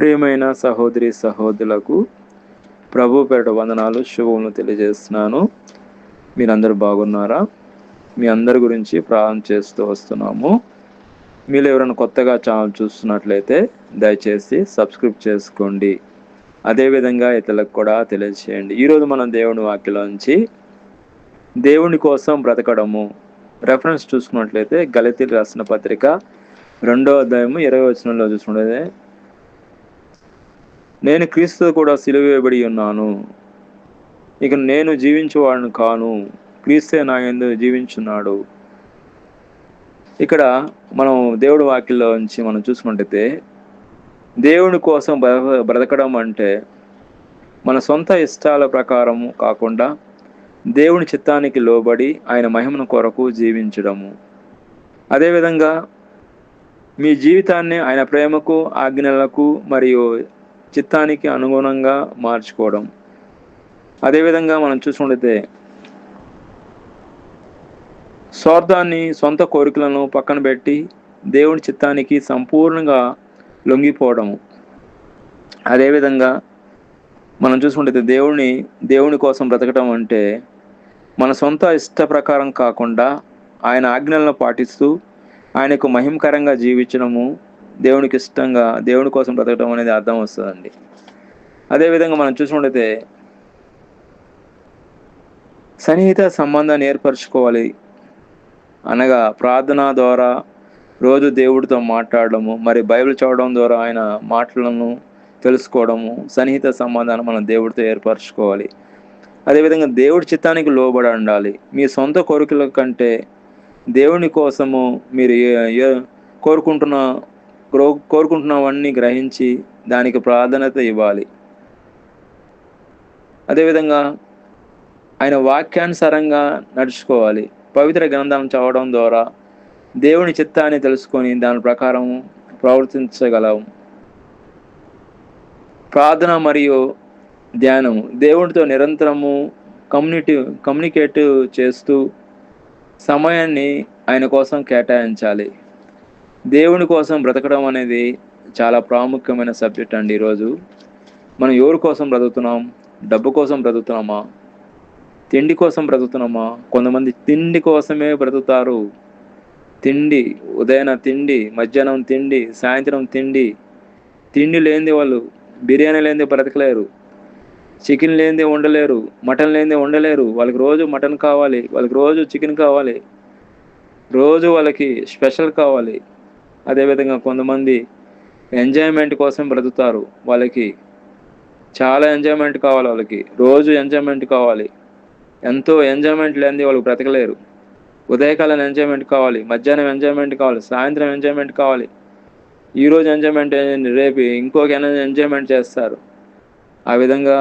ప్రియమైన సహోదరి సహోదరులకు ప్రభు పేరిట వందనాలు శుభములు తెలియజేస్తున్నాను. మీరందరూ బాగున్నారా? మీ అందరి గురించి ప్రార్థన చేస్తూ వస్తున్నాము. మీరు ఎవరైనా కొత్తగా ఛానల్ చూస్తున్నట్లయితే దయచేసి సబ్స్క్రైబ్ చేసుకోండి. అదేవిధంగా ఇతరులకు కూడా తెలియజేయండి. ఈరోజు మనం దేవుని వాక్యంలోంచి దేవుని కోసం బ్రతకడము రెఫరెన్స్ చూసుకున్నట్లయితే గలతీయులకు రాసిన పత్రిక 2వ అధ్యాయము 20వ వచనంలో చూసుకుంటే, నేను క్రీస్తు కూడా సిలువ వేయబడి ఉన్నాను, ఇక నేను జీవించేవాడిని కాను, క్రీస్తే నా యందు జీవించున్నాడు. ఇక్కడ మనం దేవుడి వాక్యంలో నుంచి మనం చూసుకుంటే దేవుని కోసం బ్రతకడం అంటే మన సొంత ఇష్టాల ప్రకారం కాకుండా దేవుని చిత్తానికి లోబడి ఆయన మహిమను కొరకు జీవించడము. అదేవిధంగా మీ జీవితాన్ని ఆయన ప్రేమకు, ఆజ్ఞలకు మరియు చిత్తానికి అనుగుణంగా మార్చుకోవడం. అదేవిధంగా మనం చూసుకుంటే స్వార్థాన్ని, సొంత కోరికలను పక్కన పెట్టి దేవుని చిత్తానికి సంపూర్ణంగా లొంగిపోవడము. అదేవిధంగా మనం చూసుకుంటే దేవుని కోసం బ్రతకడం అంటే మన సొంత ఇష్ట ప్రకారం కాకుండా ఆయన ఆజ్ఞలను పాటిస్తూ ఆయనకు మహిమకరంగా జీవించడము, దేవునికి ఇష్టంగా దేవుని కోసం బ్రతకడం అనేది అర్థం వస్తుందండి. అదేవిధంగా మనం చూసుకుంటే సన్నిహిత సంబంధాన్ని ఏర్పరచుకోవాలి. అనగా ప్రార్థన ద్వారా రోజు దేవుడితో మాట్లాడడము, మరి బైబిల్ చదవడం ద్వారా ఆయన మాటలను తెలుసుకోవడము, సన్నిహిత సంబంధాన్ని మనం దేవుడితో ఏర్పరచుకోవాలి. అదేవిధంగా దేవుడి చిత్తానికి లోబడి ఉండాలి. మీ సొంత కోరికల కంటే దేవుని కోసము మీరు కోరుకుంటున్నవన్నీ గ్రహించి దానికి ప్రాధాన్యత ఇవ్వాలి. అదేవిధంగా ఆయన వాక్యానుసారంగా నడుచుకోవాలి. పవిత్ర గ్రంథాలను చదవడం ద్వారా దేవుని చిత్తాన్ని తెలుసుకొని దాని ప్రకారం ప్రవర్తించగలం. ప్రార్థన మరియు ధ్యానం, దేవుడితో నిరంతరము కమ్యూనికేట్ చేస్తూ సమయాన్ని ఆయన కోసం కేటాయించాలి. దేవుని కోసం బ్రతకడం అనేది చాలా ప్రాముఖ్యమైన సబ్జెక్ట్ అండి. ఈరోజు మనం ఎవరి కోసం బ్రతుకుతున్నాం? డబ్బు కోసం బ్రతుకుతున్నామా? తిండి కోసం బ్రతుకుతున్నామా? కొంతమంది తిండి కోసమే బ్రతుకుతారు. తిండి, ఉదయాన తిండి, మధ్యాహ్నం తిండి, సాయంత్రం తిండి. తిండి లేనిది వాళ్ళు బిర్యానీ లేనిది బ్రతకలేరు, చికెన్ లేనిదే ఉండలేరు, మటన్ లేనిదే ఉండలేరు. వాళ్ళకి రోజు మటన్ కావాలి, వాళ్ళకి రోజు చికెన్ కావాలి, రోజు వాళ్ళకి స్పెషల్ కావాలి. అదేవిధంగా కొంతమంది ఎంజాయ్మెంట్ కోసం బ్రతుకుతారు. వాళ్ళకి చాలా ఎంజాయ్మెంట్ కావాలి, వాళ్ళకి రోజు ఎంజాయ్మెంట్ కావాలి. ఎంతో ఎంజాయ్మెంట్ లేనిది వాళ్ళు బ్రతకలేరు. ఉదయకాలం ఎంజాయ్మెంట్ కావాలి, మధ్యాహ్నం ఎంజాయ్మెంట్ కావాలి, సాయంత్రం ఎంజాయ్మెంట్ కావాలి. ఈరోజు ఎంజాయ్మెంట్, రేపు ఇంకొక ఎంజాయ్మెంట్ చేస్తారు. ఆ విధంగా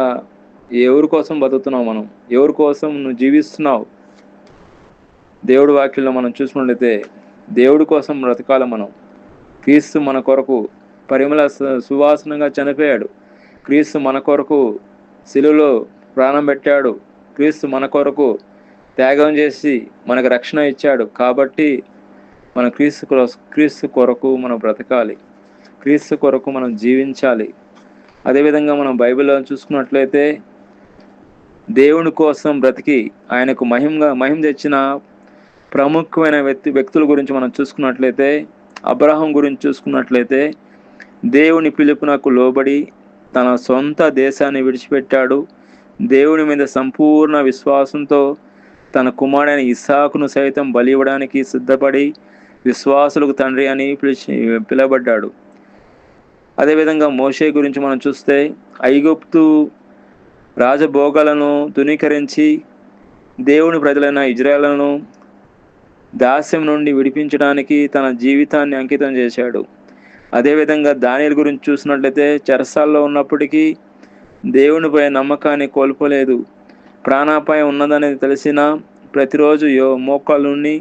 ఎవరి కోసం బతుకుతున్నావు? మనం ఎవరి కోసం నువ్వు జీవిస్తున్నావు? దేవుడి వాక్యంలో మనం చూసుకుంటే దేవుడి కోసం బ్రతకాలి మనం. క్రీస్తు మన కొరకు పరిమళ సువాసనంగా చనిపోయాడు. క్రీస్తు మన కొరకు శిలువలో ప్రాణం పెట్టాడు. క్రీస్తు మన కొరకు త్యాగం చేసి మనకు రక్షణ ఇచ్చాడు. కాబట్టి మన క్రీస్తు కొరకు మనం బ్రతకాలి, క్రీస్తు కొరకు మనం జీవించాలి. అదేవిధంగా మనం బైబిల్లో చూసుకున్నట్లయితే దేవుని కోసం బ్రతికి ఆయనకు మహిమ తెచ్చిన ప్రముఖమైన వ్యక్తుల గురించి మనం చూసుకున్నట్లయితే, అబ్రహాం గురించి చూసుకున్నట్లయితే దేవుని పిలుపునకు లోబడి తన సొంత దేశాన్ని విడిచిపెట్టాడు. దేవుని మీద సంపూర్ణ విశ్వాసంతో తన కుమారుడైన ఇస్సాకును సైతం బలి ఇవ్వడానికి సిద్ధపడి విశ్వాసులకు తండ్రి అని పిలువబడ్డాడు. అదేవిధంగా మోషే గురించి మనం చూస్తే ఐగుప్తు రాజభోగాలను తునీకరించి దేవుని ప్రజలైన ఇజ్రాయేలును దాస్యం నుండి విడిపించడానికి తన జీవితాన్ని అంకితం చేశాడు. అదేవిధంగా దానియేలు గురించి చూసినట్లయితే చెరసాల్లో ఉన్నప్పటికీ దేవునిపై నమ్మకాన్ని కోల్పోలేదు. ప్రాణాపాయం ఉన్నదనేది తెలిసినా ప్రతిరోజు మోకాళ్ళుని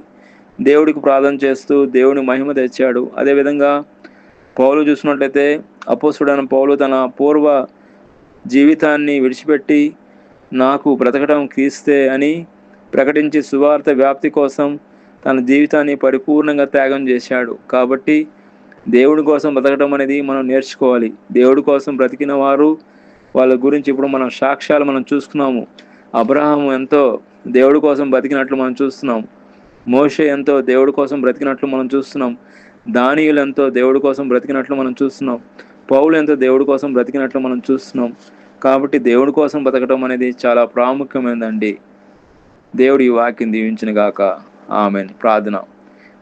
దేవుడికి ప్రార్థన చేస్తూ దేవుని మహిమ తెచ్చాడు. అదేవిధంగా పౌలు చూసినట్లయితే అపోస్తలుడైన పౌలు తన పూర్వ జీవితాన్ని విడిచిపెట్టి నాకు బ్రతకడం క్రీస్తే అని ప్రకటించి సువార్త వ్యాప్తి కోసం తన జీవితాన్ని పరిపూర్ణంగా త్యాగం చేశాడు. కాబట్టి దేవుడి కోసం బ్రతకడం అనేది మనం నేర్చుకోవాలి. దేవుడి కోసం బ్రతికిన వారు వాళ్ళ గురించి ఇప్పుడు మనం సాక్ష్యాలు మనం చూస్తున్నాము. అబ్రహాము ఎంతో దేవుడి కోసం బ్రతికినట్లు మనం చూస్తున్నాం. మోషే ఎంతో దేవుడి కోసం బ్రతికినట్లు మనం చూస్తున్నాం. దానియేలు ఎంతో దేవుడి కోసం బ్రతికినట్లు మనం చూస్తున్నాం. పౌలు ఎంతో దేవుడి కోసం బ్రతికినట్లు మనం చూస్తున్నాం. కాబట్టి దేవుడి కోసం బ్రతకడం అనేది చాలా ప్రాముఖ్యమైనదండి. దేవుడి ఈ వాక్యం దీవించిన గాక. ఆమెన్. ప్రార్థన.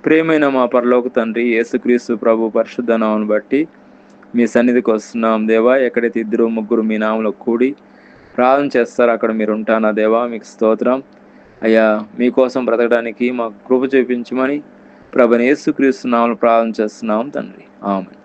ప్రియమైన మా పరలోక తండ్రి, యేసుక్రీస్తు ప్రభు పరిశుద్ధ నామమును బట్టి మీ సన్నిధికి వస్తున్నాం దేవా. ఎక్కడైతే 2-3 మీ నామములో కూడి ప్రార్థన చేస్తారో అక్కడ మీరు ఉంటానా దేవా. మీకు స్తోత్రం అయ్యా. మీకోసం బ్రతకడానికి మాకు కృప చూపించమని ప్రభువైన యేసుక్రీస్తు నామములో ప్రార్థన చేస్తున్నాం తండ్రి. ఆమెన్.